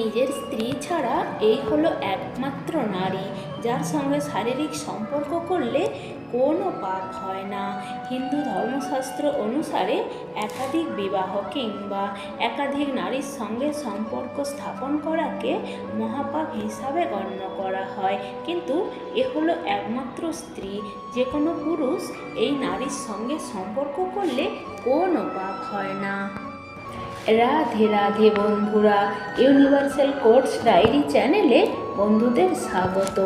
নিজের স্ত্রী ছাড়া এই হলো একমাত্র নারী যার সঙ্গে শারীরিক সম্পর্ক করলে কোনো পাপ হয় না। হিন্দু ধর্মশাস্ত্র অনুসারে একাধিক বিবাহ কিংবা একাধিক নারীর সঙ্গে সম্পর্ক স্থাপন করাকে মহাপাপ হিসাবে গণ্য করা হয়, কিন্তু এ হলো একমাত্র স্ত্রী। যে কোনো পুরুষ এই নারীর সঙ্গে সম্পর্ক করলে কোনো পাপ হয় না। রাধে রাধে বন্ধুরা, ইউনিভার্সাল কোর্স ডায়েরি চ্যানেলে বন্ধুদের স্বাগত।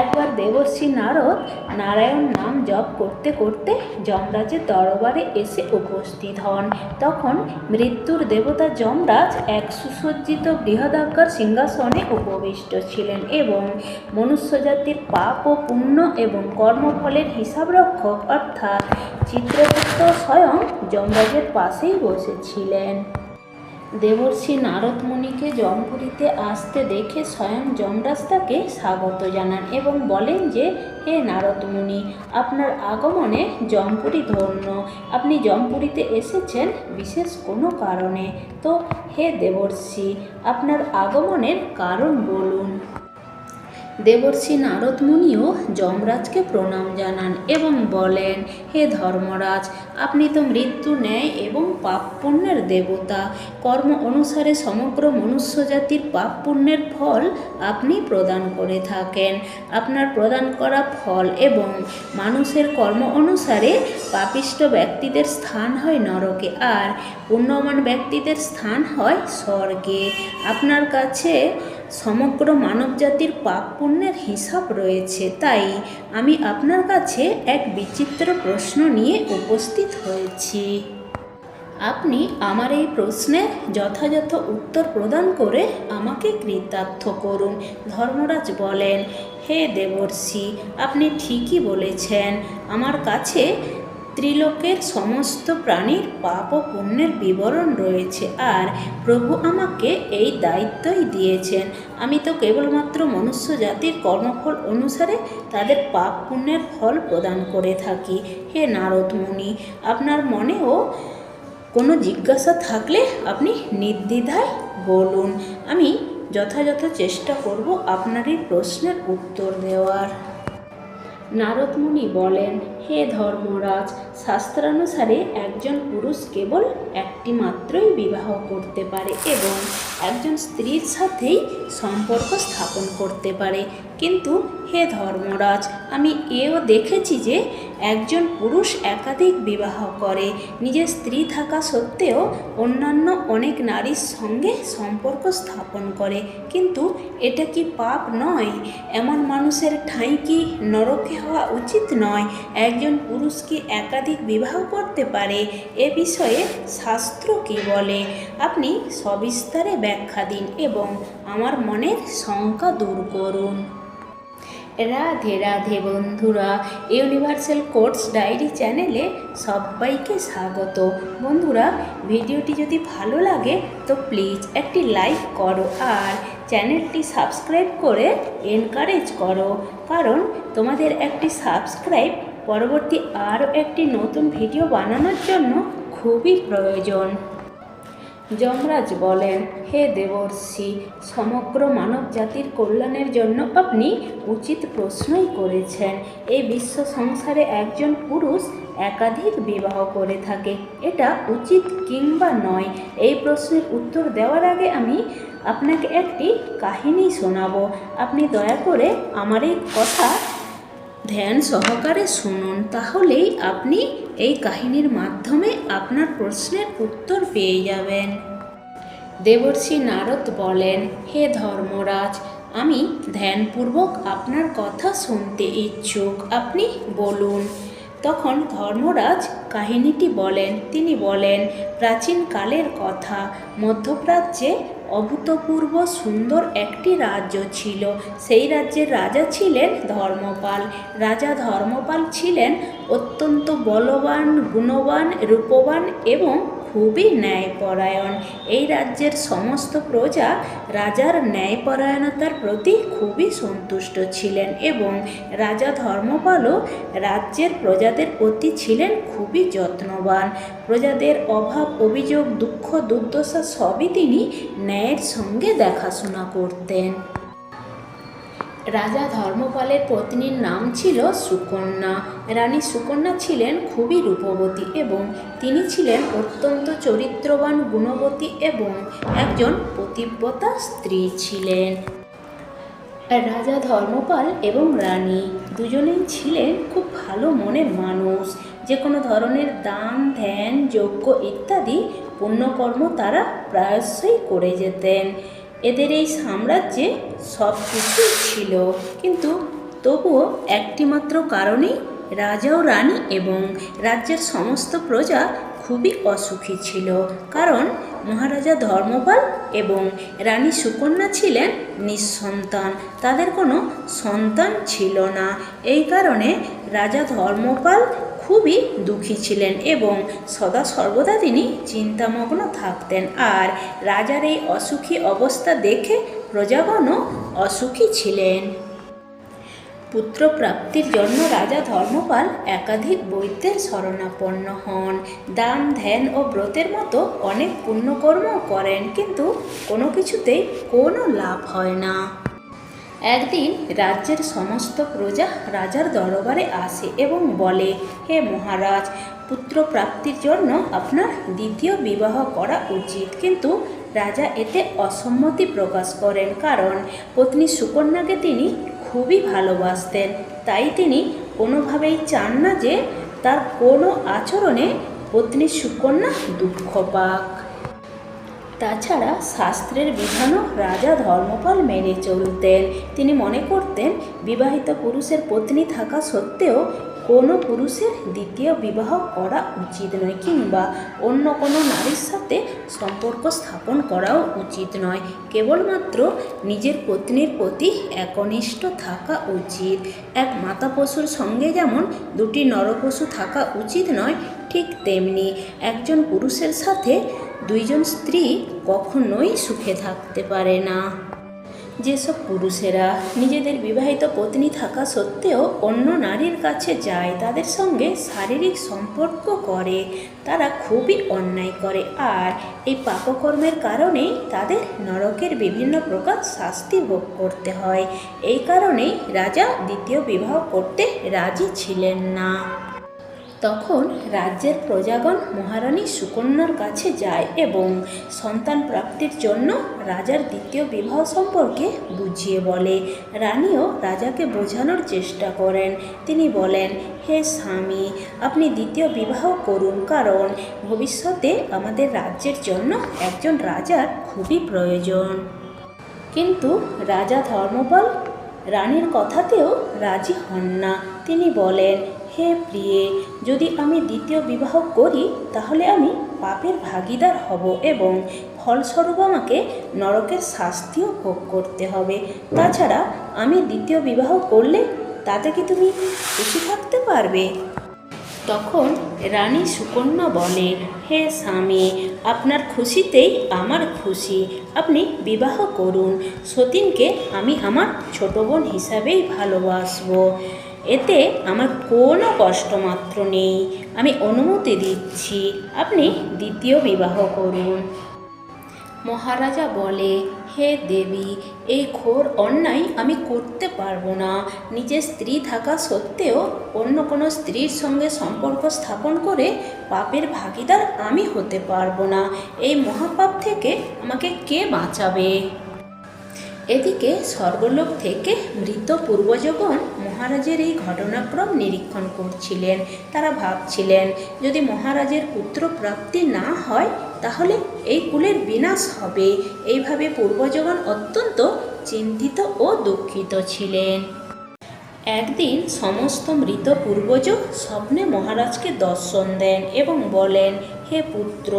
একবার দেবর্ষি নারদ নারায়ণ নাম জপ করতে করতে যমরাজের দরবারে এসে উপস্থিত হন। তখন মৃত্যুর দেবতা যমরাজ এক সুসজ্জিত বৃহদাকার সিংহাসনে উপবিষ্ট ছিলেন এবং মনুষ্যজাতির পাপ ও পুণ্য এবং কর্মফলের হিসাবরক্ষক অর্থাৎ চিত্রগুপ্ত স্বয়ং যমরাজের পাশেই বসেছিলেন। দেবর্ষি নারদ মুনিকে যমপুরীতে আসতে দেখে স্বয়ং যমরাজ তাকে স্বাগত জানান এবং বলেন যে, হে নারদ মুনি, আপনার আগমনে যমপুরী ধন্য। আপনি যমপুরীতে এসেছেন বিশেষ কোনো কারণে। তো হে দেবর্ষি, আপনার আগমনের কারণ বলুন। দেবর্ষি নারদ মুনিও যমরাজকে প্রণাম জানান এবং বলেন, হে ধর্মরাজ, আপনি তো মৃত্যু ন্যায় এবং পাপ পুণ্যের দেবতা। কর্ম অনুসারে সমগ্র মনুষ্যজাতির পাপ পুণ্যের ফল আপনি প্রদান করে থাকেন। আপনার প্রদান করা ফল এবং মানুষের কর্ম অনুসারে পাপিষ্ঠ ব্যক্তিদের স্থান হয় নরকে আর পুণ্যবান ব্যক্তিদের স্থান হয় স্বর্গে। আপনার কাছে সমগ্র মানবজাতির পাপ পুণ্যের হিসাব রয়েছে, তাই আমি আপনার কাছে এক বিচিত্র প্রশ্ন নিয়ে উপস্থিত হয়েছি। আপনি আমার এই প্রশ্নের যথাযথ উত্তর প্রদান করে আমাকে কৃতার্থ করুন। ধর্মরাজ বলেন, হে দেবর্ষি, আপনি ঠিকই বলেছেন। আমার কাছে ত্রিলোকের সমস্ত প্রাণীর পাপ ও পুণ্যের বিবরণ রয়েছে আর প্রভু আমাকে এই দায়িত্বই দিয়েছেন। আমি তো কেবলমাত্র মনুষ্য জাতির কর্মফল অনুসারে তাদের পাপ পুণ্যের ফল প্রদান করে থাকি। হে নারদ মুনি, আপনার মনেও কোনো জিজ্ঞাসা থাকলে আপনি নির্দ্বিধায় বলুন। আমি যথাযথ চেষ্টা করব আপনার এই প্রশ্নের উত্তর দেওয়ার। নারদ মুনি বলেন, হে ধর্মরাজ, শাস্ত্রানুসারে একজন পুরুষ কেবল একটি মাত্রই বিবাহ করতে পারে এবং একজন স্ত্রীর সাথেই সম্পর্ক স্থাপন করতে পারে। কিন্তু হে ধর্মরাজ, আমি এও দেখেছি যে একজন পুরুষ একাধিক বিবাহ করে, নিজের স্ত্রী থাকা সত্ত্বেও অন্যান্য অনেক নারীর সঙ্গে সম্পর্ক স্থাপন করে। কিন্তু এটা কি পাপ নয়? এমন মানুষের ঠাঁই কি নরকে হওয়া উচিত নয়? একজন পুরুষ কি একাধিক বিবাহ করতে পারে? এ বিষয়ে শাস্ত্র কি বলে? আপনি সবিস্তারে ব্যাখ্যা দিন এবং আমার মনের শঙ্কা দূর করুন। রাধে রাধে বন্ধুরা, ইউনিভার্সাল কোর্স ডায়েরি চ্যানেলে সবাইকে স্বাগত। বন্ধুরা, ভিডিওটি যদি ভালো লাগে তো প্লিজ একটি লাইক করো আর চ্যানেলটি সাবস্ক্রাইব করে এনকারেজ করো, কারণ তোমাদের একটি সাবস্ক্রাইব পরবর্তী আরও একটি নতুন ভিডিও বানানোর জন্য খুবই প্রয়োজন। যমরাজ বলেন, হে দেবর্ষি, সমগ্র মানব জাতির কল্যাণের জন্য আপনি উচিত প্রশ্নই করেছেন। এই বিশ্ব সংসারে একজন পুরুষ একাধিক বিবাহ করে থাকে, এটা উচিত কিংবা নয়? এই প্রশ্নের উত্তর দেওয়ার আগে আমি আপনাকে একটি কাহিনী শোনাবো। আপনি দয়া করে আমার এই কথা ধ্যান সহকারে শুনুন, তাহলেই আপনি এই কাহিনীর মাধ্যমে আপনার প্রশ্নের উত্তর পেয়ে যাবেন। দেবর্ষি নারদ বলেন, হে ধর্মরাজ, আমি ধ্যানপূর্বক আপনার কথা শুনতে ইচ্ছুক, আপনি বলুন। তখন ধর্মরাজ কাহিনীটি বলেন। তিনি বলেন, প্রাচীনকালের কথা, মধ্যপ্রাচ্যে অভূতপূর্ব সুন্দর একটি রাজ্য ছিল। সেই রাজ্যের রাজা ছিলেন ধর্মপাল। রাজা ধর্মপাল ছিলেন অত্যন্ত বলবান, গুণবান, রূপবান এবং খুবই ন্যায়পরায়ণ। এই রাজ্যের সমস্ত প্রজা রাজার ন্যায়পরায়ণতার প্রতি খুবই সন্তুষ্ট ছিলেন এবং রাজা ধর্মপালও রাজ্যের প্রজাদের প্রতি ছিলেন খুবই যত্নবান। প্রজাদের অভাব, অভিযোগ, দুঃখ, দুর্দশা সবই তিনি ন্যায়ের সঙ্গে দেখাশোনা করতেন। রাজা ধর্মপালের পত্নীর নাম ছিল সুকন্যা। রানী সুকন্যা ছিলেন খুবই রূপবতী এবং তিনি ছিলেন অত্যন্ত চরিত্রবান, গুণবতী এবং একজন পতিব্রতা স্ত্রী ছিলেন। রাজা ধর্মপাল এবং রানী দুজনেই ছিলেন খুব ভালো মনের মানুষ। যে কোনো ধরনের দান, ধ্যান, যজ্ঞ ইত্যাদি পুণ্যকর্ম তারা প্রায়শই করে যেতেন। এদের এই সাম্রাজ্যে সব কিছুই ছিল, কিন্তু তবুও একটিমাত্র কারণেই রাজা ও রানী এবং রাজ্যের সমস্ত প্রজা খুবই অসুখী ছিল, কারণ মহারাজা ধর্মপাল এবং রানী সুকন্যা ছিলেন নিঃসন্তান। তাদের কোনো সন্তান ছিল না। এই কারণে রাজা ধর্মপাল খুবই দুঃখী ছিলেন এবং সদা সর্বদা তিনি চিন্তামগ্ন থাকতেন। আর রাজার এই অসুখী অবস্থা দেখে প্রজাগণও অসুখী ছিলেন। পুত্র প্রাপ্তির জন্য রাজা ধর্মপাল একাধিক বৈদ্যের শরণাপন্ন হন। দান, ধ্যান ও ব্রতের মতো অনেক পুণ্যকর্ম করেন, কিন্তু কোনো কিছুতেই কোনো লাভ হয় না। একদিন রাজ্যের সমস্ত প্রজা রাজার দরবারে আসে এবং বলে, হে মহারাজ, পুত্র প্রাপ্তির জন্য আপনার দ্বিতীয় বিবাহ করা উচিত। কিন্তু রাজা এতে অসম্মতি প্রকাশ করেন, কারণ পত্নী সুকন্যাকে তিনি খুবই ভালোবাসতেন। তাই তিনি কোনোভাবেই চান না যে তার কোনো আচরণে পত্নী সুকন্যা দুঃখ পাক। তাছাড়া শাস্ত্রের বিধানও রাজা ধর্মপাল মেনে চলতেন। তিনি মনে করতেন বিবাহিত পুরুষের পত্নী থাকা সত্ত্বেও কোনো পুরুষের দ্বিতীয় বিবাহ করা উচিত নয়, কিংবা অন্য কোনো নারীর সাথে সম্পর্ক স্থাপন করাও উচিত নয়। কেবলমাত্র নিজের পত্নীর প্রতি একনিষ্ঠ থাকা উচিত। এক মাতা পশুর সঙ্গে যেমন দুটি নরপশু থাকা উচিত নয়, ঠিক তেমনি একজন পুরুষের সাথে দুইজন স্ত্রী কখনোই সুখে থাকতে পারে না। যেসব পুরুষেরা নিজেদের বিবাহিত পত্নী থাকা সত্ত্বেও অন্য নারীর কাছে যায়, তাদের সঙ্গে শারীরিক সম্পর্ক করে, তারা খুবই অন্যায় করে। আর এই পাপকর্মের কারণেই তাদের নরকের বিভিন্ন প্রকার শাস্তি ভোগ করতে হয়। এই কারণেই রাজা দ্বিতীয় বিবাহ করতে রাজি ছিলেন না। তখন রাজ্যের প্রজাগণ মহারানী সুকন্যার কাছে যায় এবং সন্তান প্রাপ্তির জন্য রাজার দ্বিতীয় বিবাহ সম্পর্কে বুঝিয়ে বলে। রানীও রাজাকে বোঝানোর চেষ্টা করেন। তিনি বলেন, হে স্বামী, আপনি দ্বিতীয় বিবাহ করুন, কারণ ভবিষ্যতে আমাদের রাজ্যের জন্য একজন রাজার খুবই প্রয়োজন। কিন্তু রাজা ধর্মপাল রানীর কথাতেও রাজি হন না। তিনি বলেন, হে প্রিয়ে, যদি আমি দ্বিতীয় বিবাহ করি তাহলে আমি পাপের ভাগীদার হব এবং ফলস্বরূপ আমাকে নরকের শাস্তিও ভোগ করতে হবে। তাছাড়া আমি দ্বিতীয় বিবাহ করলে তাতে কি তুমি খুশি থাকতে পারবে? তখন রানী সুকন্যা বলে, হে স্বামী, আপনার খুশিতেই আমার খুশি। আপনি বিবাহ করুন। সতীনকে আমি আমার ছোট বোন হিসাবেই ভালোবাসবো। এতে আমার কোনো কষ্টমাত্র নেই। আমি অনুমতি দিচ্ছি, আপনি দ্বিতীয় বিবাহ করুন। মহারাজা বলে, হে দেবী, এই ঘোর অন্যায় আমি করতে পারবো না। নিজের স্ত্রী থাকা সত্ত্বেও অন্য কোনো স্ত্রীর সঙ্গে সম্পর্ক স্থাপন করে পাপের ভাগীদার আমি হতে পারবো না। এই মহাপাপ থেকে আমাকে কে বাঁচাবে? এদিকে স্বর্গলোক থেকে মৃত পূর্বজগণ মহারাজের এই ঘটনাক্রম নিরীক্ষণ করছিলেন। তারা ভাবছিলেন, যদি মহারাজের পুত্র প্রাপ্তি না হয় তাহলে এই কুলের বিনাশ হবে। এইভাবে পূর্বজগণ অত্যন্ত চিন্তিত ও দুঃখিত ছিলেন। একদিন সমস্ত মৃত পূর্বজ স্বপ্নে মহারাজকে দর্শন দেন এবং বলেন, হে পুত্র,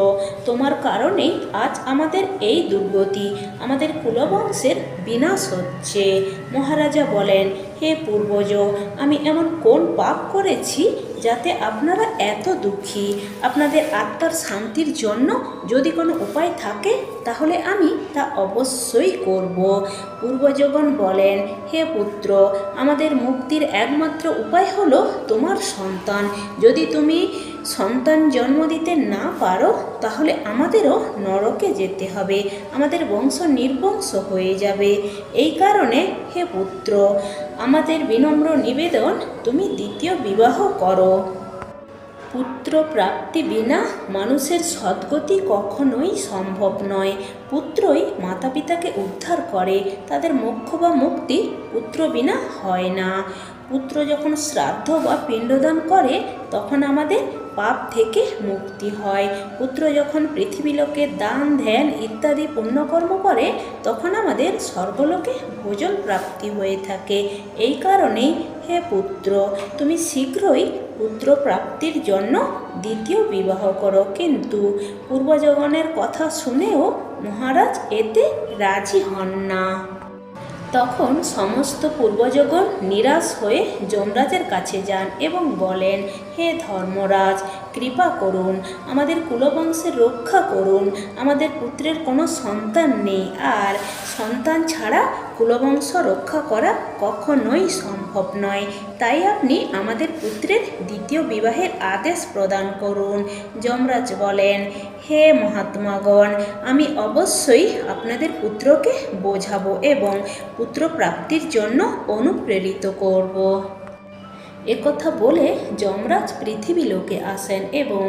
তোমার কারণেই আজ আমাদের এই দুর্গতি, আমাদের কুলবংশের বিনাশ হচ্ছে। মহারাজা বলেন, হে পূর্বজ, আমি এমন কোন পাপ করেছি যাতে আপনারা এত দুঃখী, আপনাদের আত্মার শান্তির জন্য যদি কোনো উপায় থাকে তাহলে আমি তা অবশ্যই করব। পূর্বজগণ বলেন, হে পুত্র, আমাদের মুক্তির একমাত্র উপায় হলো তোমার সন্তান। যদি তুমি সন্তান জন্ম দিতে না পারো তাহলে আমাদেরও নরকে যেতে হবে, আমাদের বংশ নির্বংশ হয়ে যাবে। এই কারণে হে পুত্র, আমাদের বিনম্র নিবেদন, তুমি দ্বিতীয় বিবাহ করো। পুত্র প্রাপ্তি বিনা মানুষের সদ্গতি কখনোই সম্ভব নয়। পুত্রই মাতা পিতাকে উদ্ধার করে, তাদের মোক্ষ বা মুক্তি পুত্র বিনা হয় না। পুত্র যখন শ্রাদ্ধ বা পিণ্ডদান করে তখন আমাদের পাপ থেকে মুক্তি হয়। পুত্র যখন পৃথিবীলোকে দান ধ্যান ইত্যাদি পুণ্যকর্ম করে তখন আমাদের স্বর্গলোকে ভোজন প্রাপ্তি হয়ে থাকে। এই কারণেই হে পুত্র, তুমি শীঘ্রই পুত্র প্রাপ্তির জন্য দ্বিতীয় বিবাহ করো। কিন্তু পূর্বজগণের কথা শুনেও মহারাজ এতে রাজি হন না। তখন সমস্ত পূর্বজগণ নিরাশ হয়ে যমরাজের কাছে যান এবং বলেন, হে ধর্মরাজ, কৃপা করুন, আমাদের কুলবংশের রক্ষা করুন। আমাদের পুত্রের কোনো সন্তান নেই, আর সন্তান ছাড়া কুলবংশ রক্ষা করা কখনোই সম্ভব নয়। তাই আপনি আমাদের পুত্রের দ্বিতীয় বিবাহের আদেশ প্রদান করুন। যমরাজ বলেন, হে মহাত্মাগণ, আমি অবশ্যই আপনাদের পুত্রকে বোঝাবো এবং পুত্র প্রাপ্তির জন্য অনুপ্রেরিত করব। একথা বলে যমরাজ পৃথিবী লোকে আসেন এবং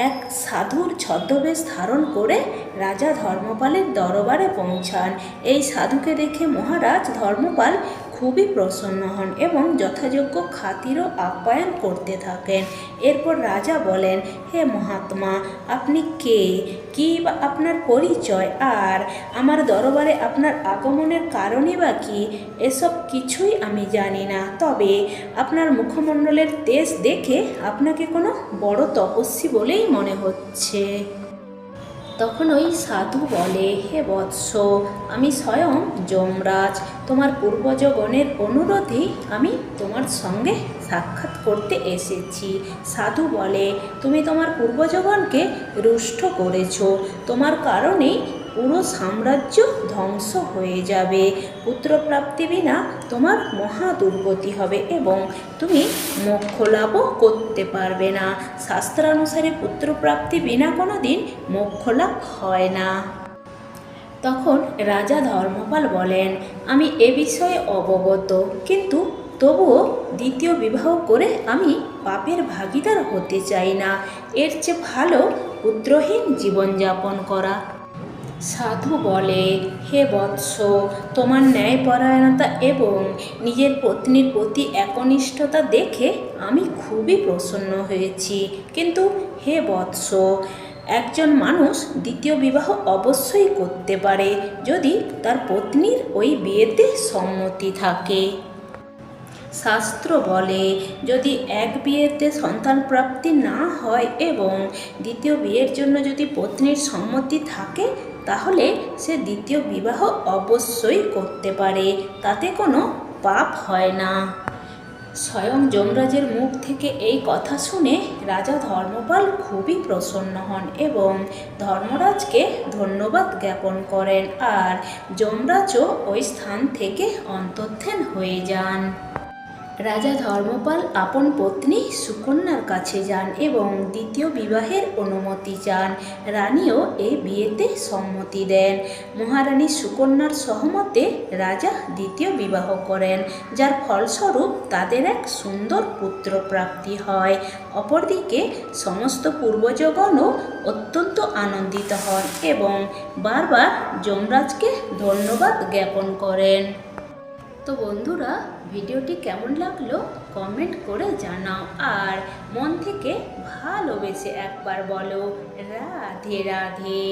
এক সাধুর ছদ্মবেশ ধারণ করে রাজা ধর্মপালের দরবারে পৌঁছান। এই সাধুকে দেখে মহারাজ ধর্মপাল খুবই প্রসন্ন হন এবং যথাযোগ্য খাতির ও আপ্যায়ন করতে থাকেন। এরপর রাজা বলেন, হে মহাত্মা, আপনি কে, কি বা আপনার পরিচয়, আর আমার দরবারে আপনার আগমনের কারণই বা কি? এসব কিছুই আমি জানি না, তবে আপনার মুখমণ্ডলের তেজ দেখে আপনাকে কোনো বড় তপস্বী বলেই মনে হচ্ছে। তখন ওই সাধু বলে, হে বৎস, আমি স্বয়ং যমরাজ, তোমার পূর্বজগণের অনুরোধেই আমি তোমার সঙ্গে সাক্ষাৎ করতে এসেছি। সাধু বলে, তুমি তোমার পূর্বজগণকে রুষ্ট করেছ, তোমার কারণেই পুরো সাম্রাজ্য ধ্বংস হয়ে যাবে। পুত্রপ্রাপ্তি বিনা তোমার মহা দুর্গতি হবে এবং তুমি মোক্ষ লাভও করতে পারবে না। শাস্ত্রানুসারে পুত্রপ্রাপ্তি বিনা কোনো দিন মোক্ষ লাভ হয় না। তখন রাজা ধর্মপাল বলেন, আমি এ বিষয়ে অবগত, কিন্তু তবুও দ্বিতীয় বিবাহ করে আমি পাপের ভাগীদার হতে চাই না। এর চেয়ে ভালো পুত্রহীন জীবনযাপন করা। সাধু বলে, হে বৎস, তোমার ন্যায়পরায়ণতা এবং নিজের পত্নীর প্রতি একনিষ্ঠতা দেখে আমি খুবই প্রসন্ন হয়েছি। কিন্তু হে বৎস, একজন মানুষ দ্বিতীয় বিবাহ অবশ্যই করতে পারে যদি তার পত্নীর ওই বিয়েতে সম্মতি থাকে। শাস্ত্র বলে, যদি এক বিয়েতে সন্তান প্রাপ্তি না হয় এবং দ্বিতীয় বিয়ের জন্য যদি পত্নীর সম্মতি থাকে তাহলে সে দ্বিতীয় বিবাহ অবশ্যই করতে পারে, তাতে কোনো পাপ হয় না। স্বয়ং যমরাজের মুখ থেকে এই কথা শুনে রাজা ধর্মপাল খুবই প্রসন্ন হন এবং ধর্মরাজকে ধন্যবাদ জ্ঞাপন করেন, আর যমরাজও ওই স্থান থেকে অন্তর্ধান হয়ে যান। রাজা ধর্মপাল আপন পত্নী সুকন্যার কাছে যান এবং দ্বিতীয় বিবাহের অনুমতি চান। রানীও এই বিয়েতে সম্মতি দেন। মহারানী সুকন্যার সহমতে রাজা দ্বিতীয় বিবাহ করেন, যার ফলস্বরূপ তাদের এক সুন্দর পুত্র প্রাপ্তি হয়। অপরদিকে সমস্ত পূর্বজগণও অত্যন্ত আনন্দিত হন এবং বারবার যমরাজকে ধন্যবাদ জ্ঞাপন করেন। তো বন্ধুরা, ভিডিওটি কেমন লাগলো কমেন্ট করে জানাও, আর মন থেকে ভালোবেসে একবার বলো রাধে রাধে।